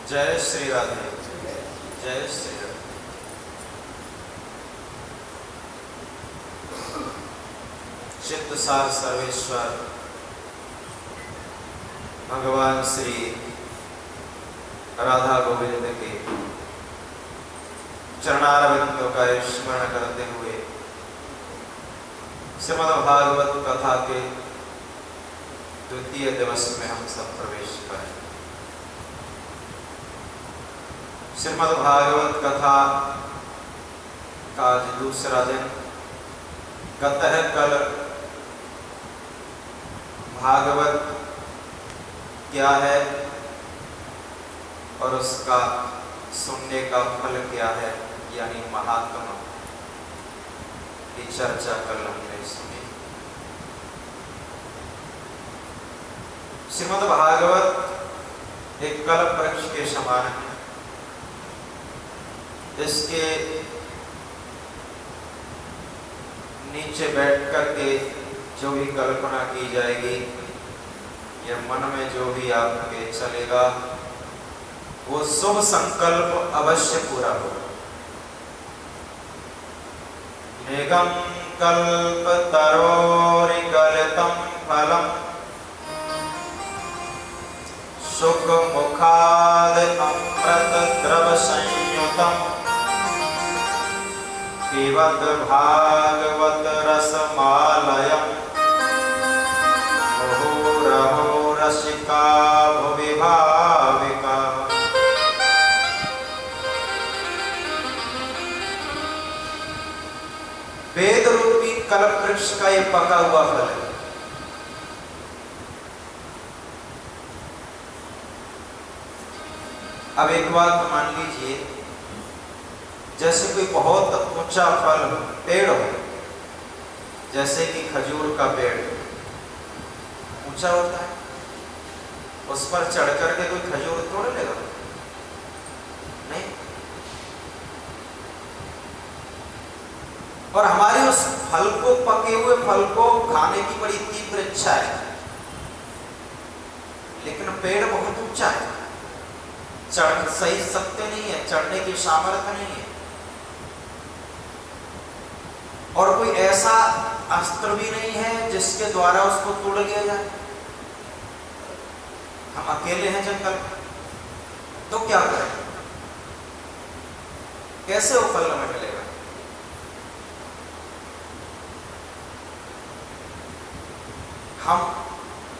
जय श्री राधे, जय श्री राधे। चित्तसार सर्वेश्वर भगवान श्री राधा गोविंद के चरणारविंदों का स्मरण करते हुए श्रीमद् भागवत कथा के द्वितीय दिवस में हम सब प्रवेश करें। श्रीमद् भागवत कथा का आज दूसरा दिन। कतः कल भागवत क्या है और उसका सुनने का फल क्या है, यानी महात्मा की चर्चा कल हमने सुनी। श्रीमद् भागवत एक कल्प वृक्ष के समान है। इसके नीचे बैठ करके जो भी कल्पना की जाएगी या मन में जो भी आपके चलेगा वो शुभ संकल्प अवश्य पूरा होगा। निगम कल्प तरोरिगलितं फलम सुख मुखाद अमृत द्रव संयुतम पिबत भागवत रसमालयम् मुहुरहो रसिका भुवि भाविका। वेद रूपी कल्प वृक्ष का ये पका हुआ फल है। अब एक बात मान लीजिए, जैसे कोई बहुत ऊंचा फल पेड़ हो, जैसे कि खजूर का पेड़ ऊंचा होता है, उस पर चढ़ करके कोई खजूर तोड़ लेगा? नहीं। और हमारी उस फल को, पके हुए फल को खाने की बड़ी तीव्र इच्छा है, लेकिन पेड़ बहुत ऊंचा है, चढ़ सही सकते नहीं है, चढ़ने की सामर्थ्य नहीं है। और कोई ऐसा अस्त्र भी नहीं है जिसके द्वारा उसको तोड़ लिया जाए। हम अकेले हैं जंगल में, तो क्या करें? कैसे वो फल हमें मिलेगा? हम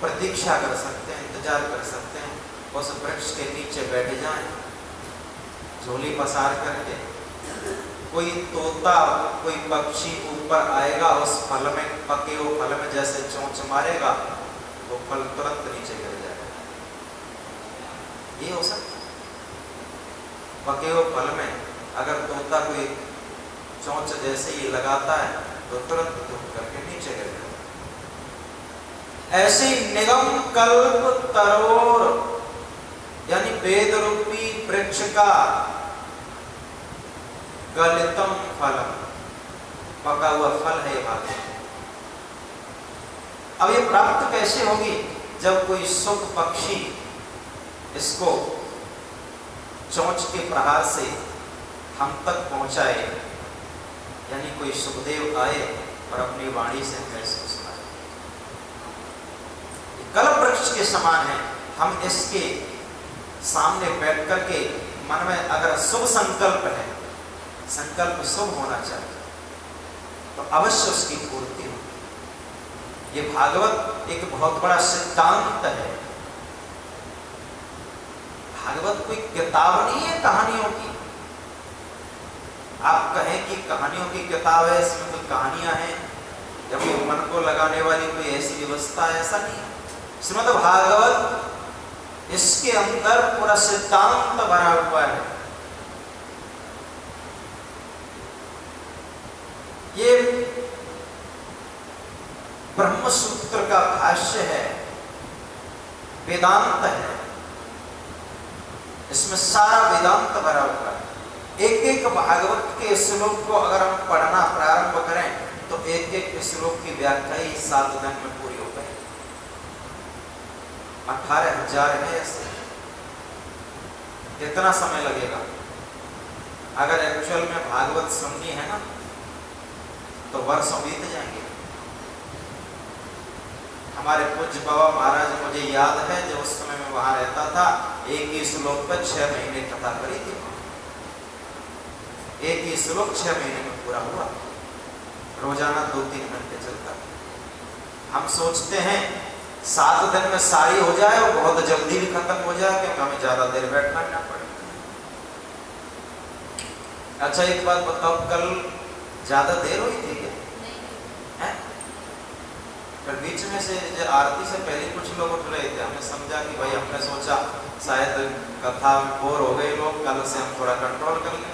प्रतीक्षा कर सकते हैं, इंतजार कर सकते हैं, उस वृक्ष के नीचे बैठ जाएं, झोली पसार करके। कोई तोता, कोई पक्षी ऊपर आएगा, उस फल में, पके हुए फल में जैसे चोंच मारेगा, वो फल तुरंत नीचे गिर जाएगा। ये हो सकता है। पके हुए फल में अगर तोता कोई चोंच जैसे ही लगाता है तो तुरंत टूट करके नीचे गिर जाएगा। ऐसे ही निगम कल्प तरोर यानी वेद रूपी वृक्ष का गलितम फलम, पका हुआ फल है ये बात। अब ये प्राप्त कैसे होगी? जब कोई सुख पक्षी इसको चोंच के प्रहार से हम तक पहुंचाए, यानी कोई सुखदेव आए और अपनी वाणी से हमें इसको सुनाए। कल्प वृक्ष के समान है। हम इसके सामने बैठ करके मन में अगर शुभ संकल्प है, संकल्प शुभ होना चाहिए, तो अवश्य उसकी पूर्ति हो। ये भागवत एक बहुत बड़ा सिद्धांत है। भागवत कोई किताब नहीं है कहानियों की। आप कहें कि कहानियों की किताब है, इसमें कोई कहानियां हैं, या कोई मन को लगाने वाली कोई ऐसी व्यवस्था है, ऐसा नहीं है। श्रीमद् भागवत इसके अंदर पूरा सिद्धांत भरा हुआ है। ये ब्रह्म सूत्र का भाष्य है, वेदांत है। इसमें सारा वेदांत भरा हुआ है। एक एक भागवत के श्लोक को अगर हम पढ़ना प्रारंभ करें तो एक एक श्लोक की व्याख्या ही 7 दिन में पूरी हो गई। 18,000 है ऐसे। कितना समय लगेगा? अगर एक्चुअल में भागवत सुननी है ना तो वर्षों बीत जाएंगे। हमारे पूज्य बाबा महाराज, मुझे याद है जब उस समय में वहां रहता था, एक ही श्लोक पर 6 महीने कथा करी थी। एक ही श्लोक 6 महीने में पूरा हुआ, रोजाना 2-3 घंटे चलता। हम सोचते हैं 7 दिन में सारी हो जाए और बहुत जल्दी भी खत्म हो जाए, क्योंकि हमें ज्यादा देर बैठना ना पड़े। अच्छा एक बात बताओ, कल ज्यादा देर हुई थी क्या? नहीं। पर बीच में से आरती से पहले कुछ लोग उठ रहे थे, हमने समझा कि भाई, हमने सोचा शायद कथा में बोर हो गए लोग, कल से हम थोड़ा कंट्रोल कर लें।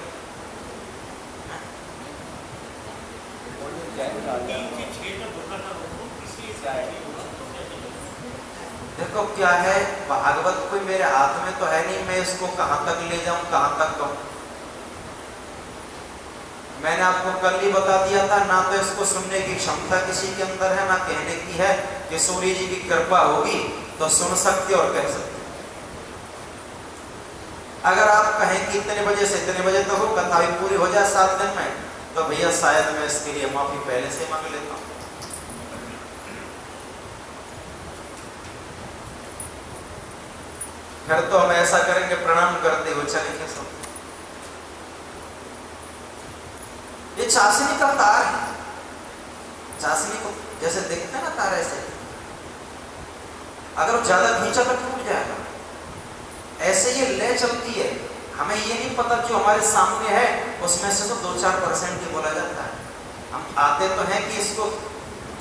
देखो क्या है, भागवत कोई मेरे हाथ में तो है नहीं, मैं इसको कहां तक ले जाऊं, कहां तक कहूं। मैंने आपको कल ही बता दिया था, ना तो इसको सुनने की क्षमता किसी के अंदर है, ना कहने की है। कि सूर्य जी की कृपा होगी तो सुन सकते और कह सकते। अगर आप कहें कि इतने बजे से इतने बजे तो हो, कथा भी पूरी हो जाए 7 दिन में, तो भैया शायद मैं इसके लिए माफी पहले से मांग लेता हूं। फिर तो हम ऐसा करेंगे, प्रणाम करते हुए चलेंगे सब। ये चाशनी का तार है, चाशनी को जैसे देखते हैं ना तार, ऐसे अगर वो ज्यादा खींचा तो टूट जाएगा। ऐसे ये ले चलती है। हमें ये नहीं पता जो हमारे सामने है उसमें से तो 2-4% ही बोला जाता है। हम आते तो हैं कि इसको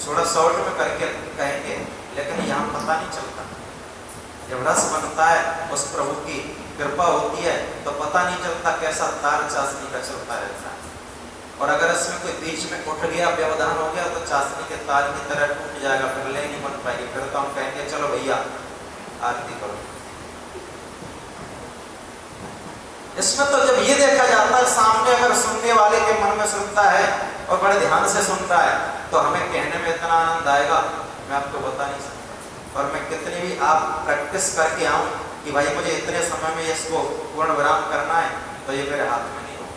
थोड़ा शॉर्ट में करके कहेंगे, लेकिन यहाँ पता नहीं चलता। जब रस बनता है, उस प्रभु की कृपा होती है, तो पता नहीं चलता कैसा तार चाशनी का चलता रहता है। और अगर इसमें कोई बीच में उठ गया, व्यवधान हो गया, तो चाशनी के तार की तरह टूट जाएगा, फिर ले नहीं बन पाएगी। फिर तो हम कहेंगे चलो भैया आरती करो। इसमें तो जब ये देखा जाता है, सामने अगर सुनने वाले के मन में सुनता है और बड़े ध्यान से सुनता है, तो हमें कहने में इतना आनंद आएगा, मैं आपको बता नहीं सकता। और मैं कितनी भी आप प्रैक्टिस करके आऊं कि भाई मुझे इतने समय में इसको पूर्ण विराम करना है, तो ये मेरे हाथ में नहीं होगा।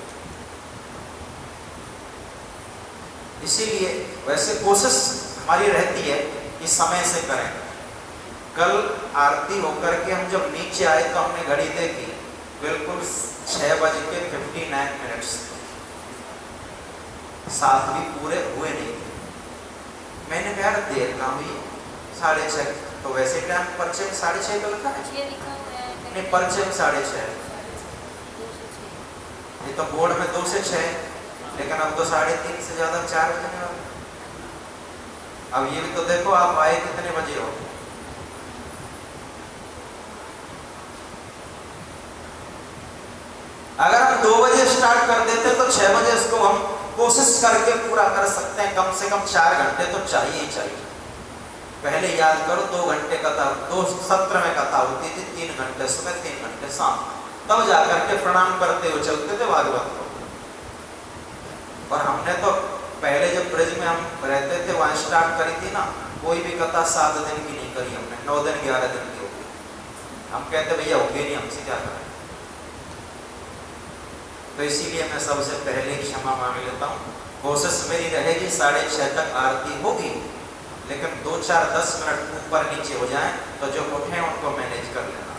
इसीलिए वैसे कोशिश हमारी रहती है कि समय से करें। कल आरती होकर के हम जब नीचे आए तो हमने घड़ी देखी, बिल्कुल 6:59। 7 भी पूरे हुए नहीं थे। मैंने कहा देर ना हुई, 6:30। तो वैसे टाइम पर्चे में 6:30 तो लिखा है, नहीं पर्चे में 6:30। ये तो बोर्ड में 2 से 6, लेकिन अब तो 3:30 से ज्यादा 4 बजने वाले। अब ये भी तो देखो आप आए कितने बजे हो। अगर हम 2 बजे स्टार्ट कर देते तो 6 बजे इसको हम कोशिश करके पूरा कर सकते हैं। कम से कम 4 घंटे तो चाहिए ही चाहिए। पहले याद करो 2 घंटे कथा, 2 सत्र में कथा होती थी, 3 घंटे सुबह 3 घंटे शाम, तब जाकर के प्रणाम करते हुए चलते थे भागवत को। और हमने तो पहले जब ब्रज में हम रहते थे वहां स्टार्ट करी थी ना, कोई भी कथा 7 दिन की नहीं करी हमने, 9 दिन 11 दिन की होगी। हम कहते भैया होगी नहीं, हमसे क्या करें। तो इसीलिए मैं सबसे पहले क्षमा मांग लेता हूँ। कोशिश मेरी रहेगी 6:30 तक आरती होगी, लेकिन 2-4-10 मिनट ऊपर नीचे हो जाए तो जो उठे उनको मैनेज कर लेना।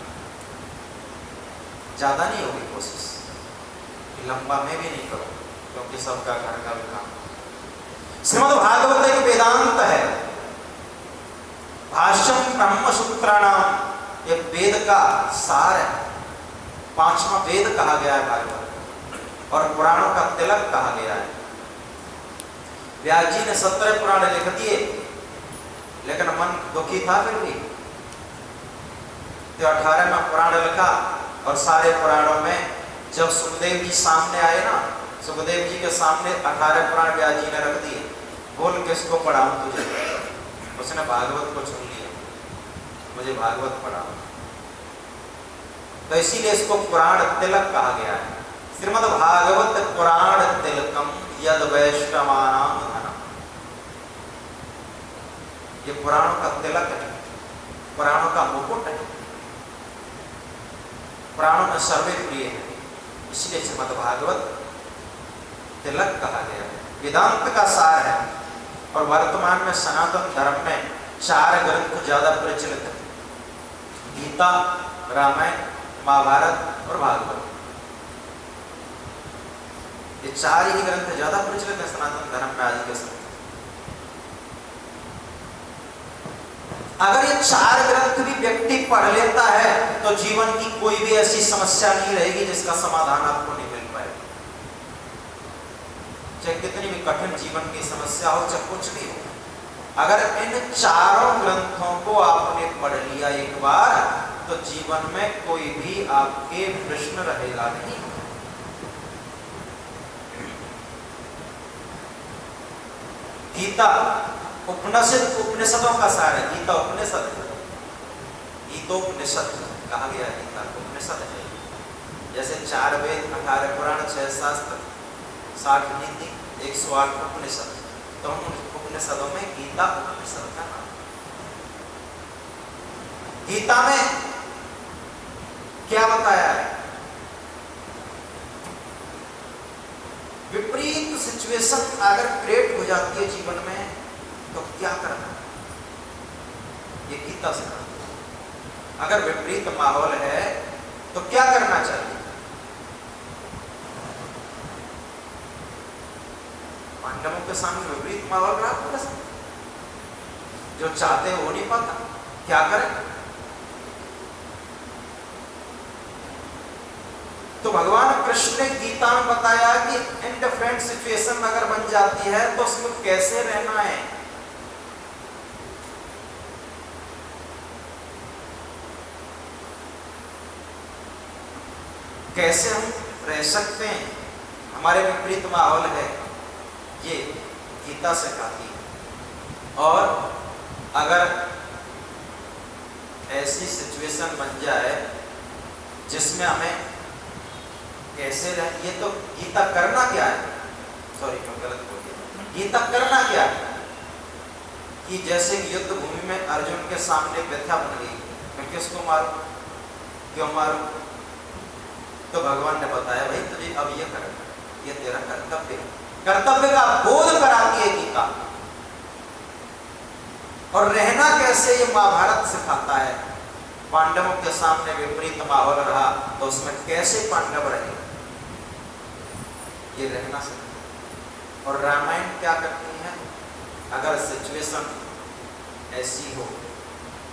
ज्यादा नहीं होगी कोशिश, लंबा में भी नहीं करो, क्योंकि सबका घर का भी काम। श्रीमद् भागवत एक वेदांत है, भाष्यम ब्रह्म सूत्राणाम, ये वेद का सार है। 5वां वेद कहा गया है भागवत, और पुराणों का तिलक कहा गया है। व्यास जी ने 17 पुराण लिख दिए, लेकिन मन दुखी था फिर भी, तो 18वां पुराण लिखा। और सारे पुराणों में जब सुखदेव जी सामने आए ना, सुखदेव जी के सामने 18 पुराण व्यास जी ने रख दिए। बोल किसको पढ़ाऊं तुझे? उसने भागवत को चुन लिया, मुझे भागवत पढ़ाओ। तो इसीलिए इसको पुराण तिलक कहा गया है। श्रीमद् भागवत पुराण तिलकम यद वैष्णवानां धनम। ये पुराणों का तिलक है, पुराणों का मुकुट है। प्राणों में सर्वे प्रिय है, इसलिए श्रीमद्भागवत तिलक कहा गया है, वेदांत का सार है। और वर्तमान में सनातन धर्म में 4 ग्रंथ ज्यादा प्रचलित है, गीता, रामायण, महाभारत और भागवत। ये 4 ही ग्रंथ ज्यादा प्रचलित है सनातन धर्म में आज के समय। अगर ये 4 ग्रंथ भी व्यक्ति पढ़ लेता है तो जीवन की कोई भी ऐसी समस्या नहीं रहेगी जिसका समाधान आपको नहीं मिल पाएगा। चाहे कितनी भी कठिन जीवन की समस्या हो, चाहे कुछ भी हो, अगर इन 4 ग्रंथों को आपने पढ़ लिया एक बार तो जीवन में कोई भी आपके प्रश्न रहेगा नहीं। गीता उपनिषदों का सार है, गीता उपनिषद है, गीतोपनिषद कहा गया है, गीता उपनिषद है। जैसे 4 वेद, 18 पुराण, 6 शास्त्र, 60 नीति, 108 उपनिषद, तो हम उपनिषदों में गीता उपनिषद का नाम। गीता में क्या बताया है? विपरीत सिचुएशन अगर क्रिएट हो जाती है जीवन में तो क्या करना है, ये गीता सिखाती है। अगर विपरीत माहौल है तो क्या करना चाहिए? पांडवों के सामने विपरीत माहौल रहा पूरा समय, जो चाहते हो नहीं पाता, क्या करें? तो भगवान कृष्ण ने गीता में बताया कि इन डिफरेंट सिचुएशन अगर बन जाती है तो उसमें कैसे रहना है। कैसे हम रह सकते हैं, हमारे विपरीत माहौल है, ये गीता सिखाती है। और अगर ऐसी सिचुएशन बन जाए जिसमें हमें कैसे रह, ये तो गीता करना क्या है, सॉरी मैं गलत बोल गया, गीता करना क्या है कि जैसे युद्ध भूमि में अर्जुन के सामने व्यथा बन गई, मैं किसको मारूं, क्यों मारूं? तो भगवान ने बताया भाई तुझे अब ये करना, ये तेरा कर्तव्य है। कर्तव्य का बोध कराती है गीता। और रहना कैसे ये महाभारत सिखाता है। पांडवों के सामने विपरीत माहौल रहा तो उसमें कैसे पांडव रहे, ये रहना सिखाता। और रामायण क्या करती है, अगर सिचुएशन ऐसी हो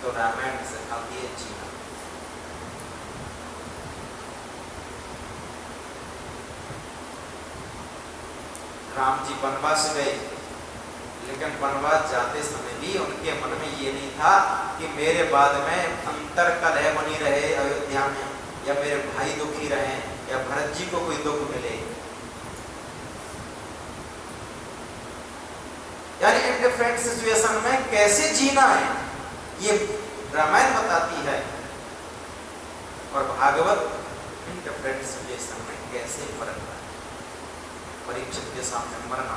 तो रामायण सिखाती है जीना। राम जी वनवास गए, लेकिन वनवास जाते समय भी उनके मन में ये नहीं था कि मेरे बाद में अंतर कलह बनी रहे अयोध्या में, या मेरे भाई दुखी रहे, या भरत जी को कोई दुख मिले। यानी इन डिफरेंट सिचुएशन में कैसे जीना है ये रामायण बताती है। और भागवत इन डिफरेंट सिचुएशन में कैसे मरना है। परीक्षित के सामने मरना,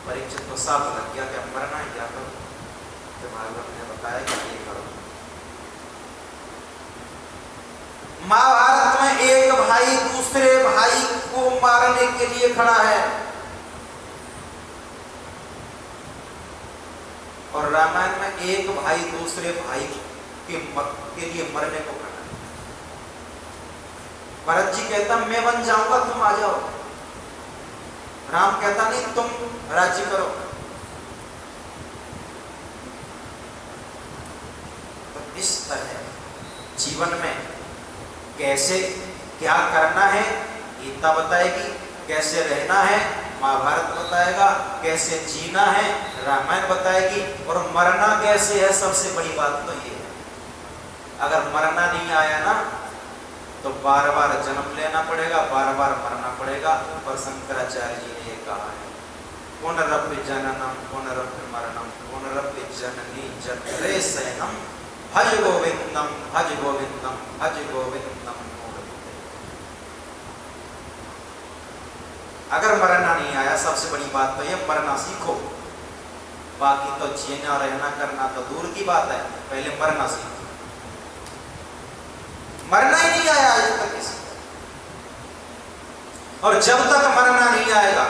परीक्षित को साफ लग गया कि मरना है, क्या करो? तो भागवत ने बताया कि ये करो। महाभारत में एक भाई दूसरे भाई को मारने के लिए खड़ा है, और रामायण में एक भाई दूसरे भाई के लिए मरने को खड़ा है। भरत जी कहता मैं बन जाऊंगा, तुम आ जाओ। राम कहता नहीं, तुम राज्य करो। तो इस तरह जीवन में कैसे क्या करना है गीता बताएगी, कैसे रहना है महाभारत बताएगा, कैसे जीना है रामायण बताएगी, और मरना कैसे है सबसे बड़ी बात तो ये है। अगर मरना नहीं आया ना तो बार बार जन्म लेना पड़ेगा, बार बार मरना पड़ेगा। और शंकराचार्य जी ने ये कहा है, पुनरपि जननम पुनरपि मरणम पुनरपि जननी जठरे शयनम भज गोविंदम भज गोविंदम भज गोविंदम। अगर मरना नहीं आया सबसे बड़ी बात तो ये मरना सीखो, बाकी तो जीना रहना करना तो दूर की बात है, पहले मरना सीखो। मरना ही नहीं आया और जब तक मरना नहीं आएगा,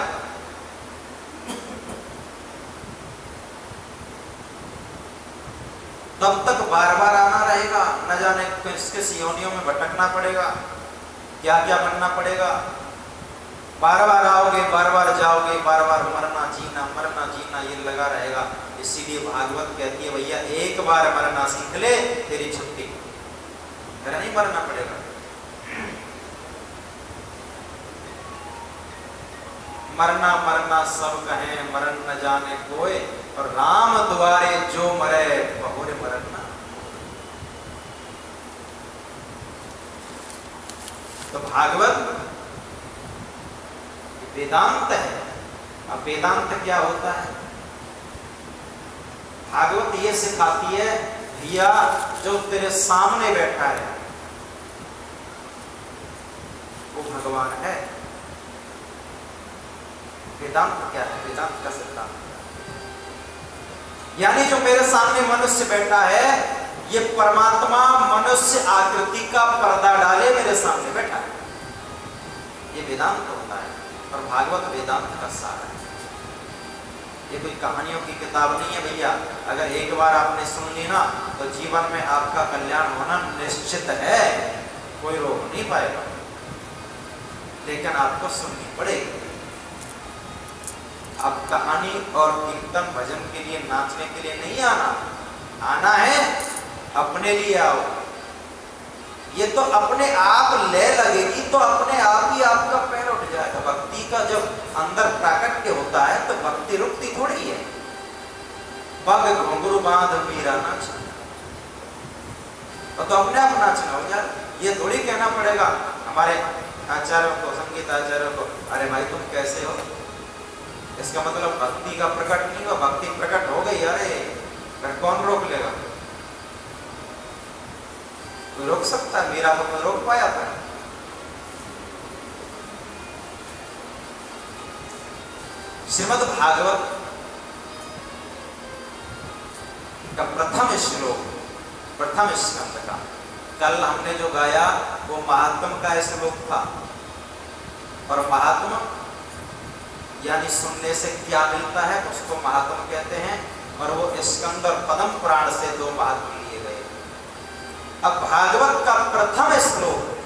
तब तक बार बार आना रहेगा। न जाने किस किस योनियों में भटकना पड़ेगा, क्या क्या बनना पड़ेगा। बार बार आओगे, बार बार जाओगे, बार बार मरना जीना ये लगा रहेगा। इसीलिए भागवत कहती है भैया एक बार मरना सीख ले, तेरी छुट्टी, फिर नहीं मरना पड़ेगा। मरना मरना सब कहें, मरण न जाने कोई, और राम द्वारे जो मरे बहुरे मरना। तो भागवत वेदांत है। अब वेदांत क्या होता है? भागवत ये सिखाती है भैया जो तेरे सामने बैठा है वो भगवान है। वेदांत क्या है? वेदांत का सिद्धांत यानी जो मेरे सामने मनुष्य बैठा है ये परमात्मा मनुष्य आकृति का पर्दा डाले मेरे सामने बैठा है, ये वेदांत होता है। और भागवत वेदांत का सार है। ये कोई कहानियों की किताब नहीं है भैया। अगर एक बार आपने सुन ली ना तो जीवन में आपका कल्याण होना निश्चित है, कोई रोक नहीं पाएगा, लेकिन आपको सुननी पड़ेगी। अब कहानी और कीर्तन भजन के लिए, नाचने के लिए नहीं आना, आना है अपने लिए आओ। ये तो अपने आप ले लगेगी तो अपने आप ही आपका पैर उठ जाएगा। भक्ति का जब अंदर प्राकट्य होता है तो भक्ति रुकती थोड़ी है। पग घुंघरू बांध मीरा नाच, तो अपने आप नाचना हो यार। ये थोड़ी कहना पड़ेगा हमारे आचार्यों को, संगीत आचार्यों को, अरे भाई तुम कैसे हो। इसका मतलब भक्ति का प्रकट नहीं हुआ। भक्ति प्रकट हो गई, अरे फिर कौन रोक लेगा? कोई रोक सकता है? मीरा को कोई रोक पाया था? श्रीमद् भागवत का प्रथम श्लोक, प्रथम स्कंद का, कल हमने जो गाया वो महात्म का श्लोक था। और महात्म यानी सुनने से क्या मिलता है उसको महात्म कहते हैं। और वो स्कंद और पद्म पुराण से दो महात्म लिए गए। अब भागवत का प्रथम श्लोक